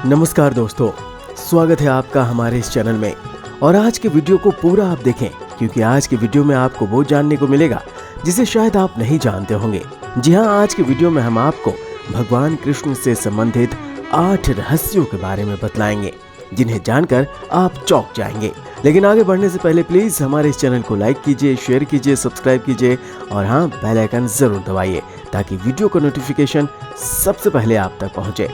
नमस्कार दोस्तों, स्वागत है आपका हमारे इस चैनल में। और आज के वीडियो को पूरा आप देखें, क्योंकि आज के वीडियो में आपको वो जानने को मिलेगा जिसे शायद आप नहीं जानते होंगे। जी हाँ, आज के वीडियो में हम आपको भगवान कृष्ण से संबंधित 8 रहस्यों के बारे में बतलाएंगे, जिन्हें जानकर आप चौंक जाएंगे। लेकिन आगे बढ़ने से पहले प्लीज हमारे इस चैनल को लाइक कीजिए, शेयर कीजिए, सब्सक्राइब कीजिए और हाँ, बेल आइकन जरूर दबाइए ताकि वीडियो का नोटिफिकेशन सबसे पहले आप तक पहुंचे।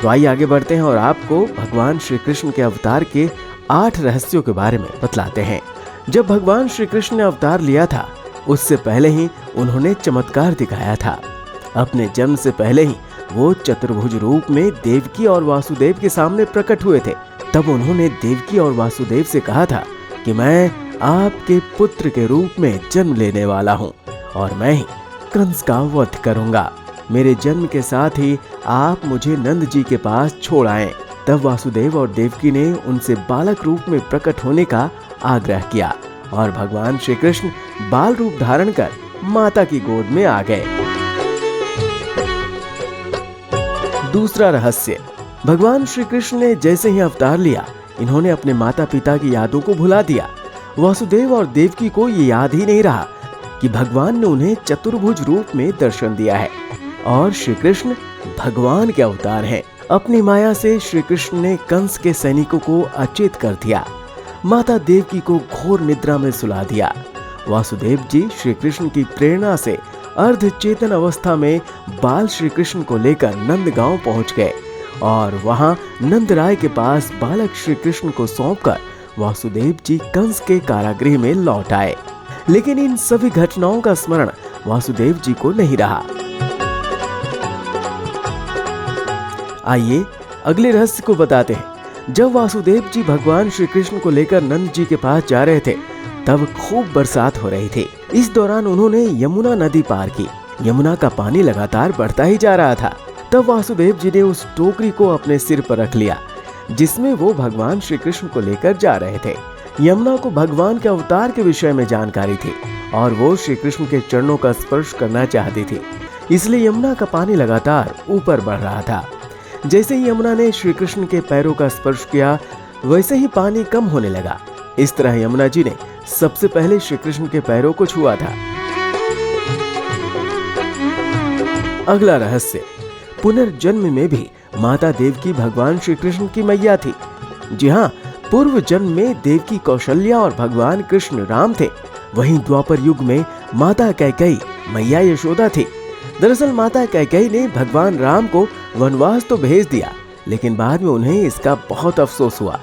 तो आइए आगे बढ़ते हैं और आपको भगवान श्री कृष्ण के अवतार के 8 रहस्यों के बारे में बतलाते हैं। जब भगवान श्री कृष्ण ने अवतार लिया था, उससे पहले ही उन्होंने चमत्कार दिखाया था। अपने जन्म से पहले ही वो चतुर्भुज रूप में देवकी और वासुदेव के सामने प्रकट हुए थे। तब उन्होंने देवकी और वासुदेव से कहा था कि मैं आपके पुत्र के रूप में जन्म लेने वाला हूँ और मैं ही कंस का वध करूंगा। मेरे जन्म के साथ ही आप मुझे नंद जी के पास छोड़ आए। तब वासुदेव और देवकी ने उनसे बालक रूप में प्रकट होने का आग्रह किया और भगवान श्री कृष्ण बाल रूप धारण कर माता की गोद में आ गए। दूसरा रहस्य, भगवान श्री कृष्ण ने जैसे ही अवतार लिया, इन्होंने अपने माता पिता की यादों को भुला दिया। वासुदेव और देवकी को ये याद ही नहीं रहा कि भगवान ने उन्हें चतुर्भुज रूप में दर्शन दिया है और श्री कृष्ण भगवान के अवतार हैं। अपनी माया से श्री कृष्ण ने कंस के सैनिकों को अचेत कर दिया। माता देवकी को घोर निद्रा में सुला दिया। वासुदेव जी श्री कृष्ण की प्रेरणा से अर्ध चेतन अवस्था में बाल श्री कृष्ण को लेकर नंद गांव पहुंच गए और वहां नंद राय के पास बालक श्री कृष्ण को सौंपकर वासुदेव जी कंस के कारागृह में लौट आए। लेकिन इन सभी घटनाओं का स्मरण वासुदेव जी को नहीं रहा। आइए अगले रहस्य को बताते हैं। जब वासुदेव जी भगवान श्री कृष्ण को लेकर नंद जी के पास जा रहे थे, तब खूब बरसात हो रही थी। इस दौरान उन्होंने यमुना नदी पार की। यमुना का पानी लगातार बढ़ता ही जा रहा था। तब वासुदेव जी ने उस टोकरी को अपने सिर पर रख लिया जिसमें वो भगवान श्री कृष्ण को लेकर जा रहे थे। यमुना को भगवान के अवतार के विषय में जानकारी थी और वो श्री कृष्ण के चरणों का स्पर्श करना चाहती थी, इसलिए यमुना का पानी लगातार ऊपर बढ़ रहा था। जैसे ही यमुना ने श्री कृष्ण के पैरों का स्पर्श किया, वैसे ही पानी कम होने लगा। इस तरह यमुना जी ने सबसे पहले श्री कृष्ण के पैरों को छुआ था। अगला रहस्य, पुनर्जन्म में भी माता देवकी भगवान श्री कृष्ण की मैया थी। जी हाँ, पूर्व जन्म में देवकी कौशल्या और भगवान कृष्ण राम थे। वहीं द्वापर युग में माता कैकेयी मैया यशोदा थी। दरअसल माता कैकेयी ने भगवान राम को वनवास तो भेज दिया, लेकिन बाद में उन्हें इसका बहुत अफसोस हुआ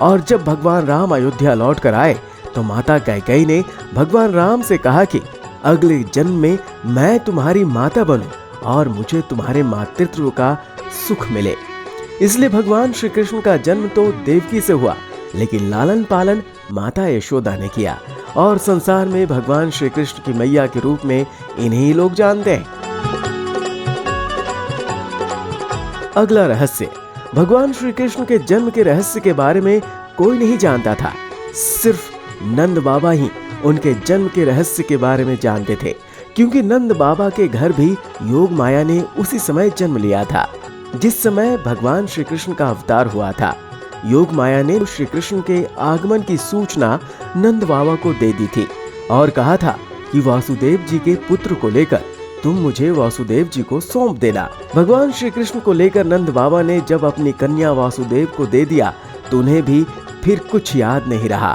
और जब भगवान राम अयोध्या लौट कर आए तो माता कैकेयी ने भगवान राम से कहा कि अगले जन्म में मैं तुम्हारी माता बनूं और मुझे तुम्हारे मातृत्व का सुख मिले। इसलिए भगवान श्री कृष्ण का जन्म तो देवकी से हुआ, लेकिन लालन पालन माता यशोदा ने किया और संसार में भगवान श्री कृष्ण की मैया के रूप में इन्हीं लोग जानते हैं। अगला रहस्य, भगवान श्री कृष्ण के जन्म के रहस्य के बारे में कोई नहीं जानता था। सिर्फ नंद बाबा ही उनके जन्म के रहस्य के बारे में जानते थे, क्योंकि नंद बाबा के घर भी योग माया ने उसी समय जन्म लिया था जिस समय भगवान श्री कृष्ण का अवतार हुआ था। योग माया ने श्री कृष्ण के आगमन की सूचना नंद बाबा को दे दी थी और कहा था कि वासुदेव जी के पुत्र को लेकर तुम मुझे वासुदेव जी को सौंप देना। भगवान श्री कृष्ण को लेकर नंद बाबा ने जब अपनी कन्या वासुदेव को दे दिया तो उन्हें भी फिर कुछ याद नहीं रहा।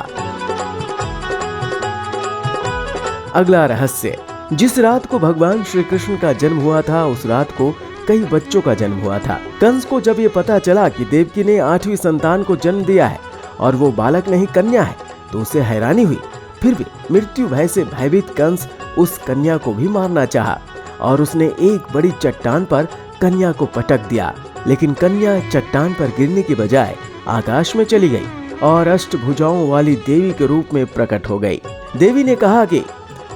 अगला रहस्य, जिस रात को भगवान श्री कृष्ण का जन्म हुआ था, उस रात को कई बच्चों का जन्म हुआ था। कंस को जब ये पता चला कि देवकी ने 8वीं संतान को जन्म दिया है और वो बालक नहीं कन्या है, तो उसे हैरानी हुई। फिर भी मृत्यु भय से भयभीत कंस उस कन्या को भी मारना चाहा और उसने एक बड़ी चट्टान पर कन्या को पटक दिया, लेकिन कन्या चट्टान पर गिरने की बजाय आकाश में चली गई और अष्टभुजाओं वाली देवी के रूप में प्रकट हो गई। देवी ने कहा कि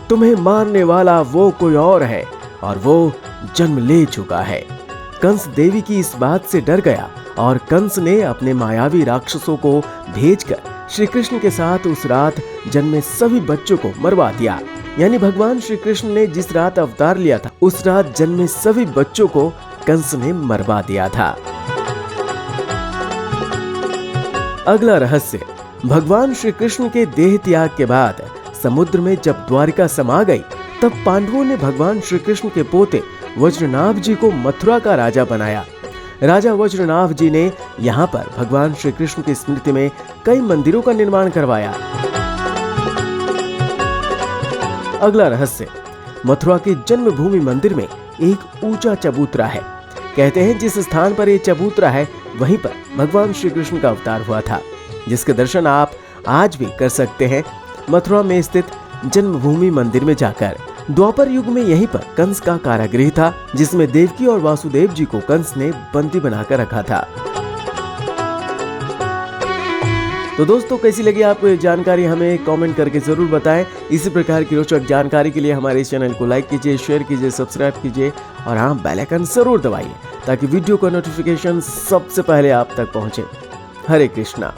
तुम्हें मारने वाला वो कोई और है और वो जन्म ले चुका है। कंस देवी की इस बात से डर गया और कंस ने अपने मायावी राक्षसों को भेजकर श्री कृष्ण के साथ उस रात जन्मे सभी बच्चों को मरवा दिया। यानी भगवान श्री कृष्ण ने जिस रात अवतार लिया था, उस रात जन्मे सभी बच्चों को कंस ने मरवा दिया था। अगला रहस्य, भगवान श्री कृष्ण के देह त्याग के बाद समुद्र में जब द्वारिका समा गई, तब पांडवों ने भगवान श्री कृष्ण के पोते वज्रनाभ जी को मथुरा का राजा बनाया। राजा वज्रनाभ जी ने यहाँ पर भगवान श्री कृष्ण की स्मृति में कई मंदिरों का निर्माण करवाया। अगला रहस्य, मथुरा के जन्मभूमि मंदिर में एक ऊंचा चबूतरा है। कहते हैं जिस स्थान पर ये चबूतरा है वहीं पर भगवान श्री कृष्ण का अवतार हुआ था, जिसके दर्शन आप आज भी कर सकते हैं मथुरा में स्थित जन्मभूमि मंदिर में जाकर। द्वापर युग में यहीं पर कंस का कारागृह था, जिसमें देवकी और वासुदेव जी को कंस ने बंदी बनाकर रखा था। तो दोस्तों, कैसी लगी आपको ये जानकारी, हमें कमेंट करके जरूर बताएं। इसी प्रकार की रोचक जानकारी के लिए हमारे चैनल को लाइक कीजिए, शेयर कीजिए, सब्सक्राइब कीजिए और हाँ, बेल आइकन जरूर दबाइए ताकि वीडियो का नोटिफिकेशन सबसे पहले आप तक पहुंचे। हरे कृष्णा।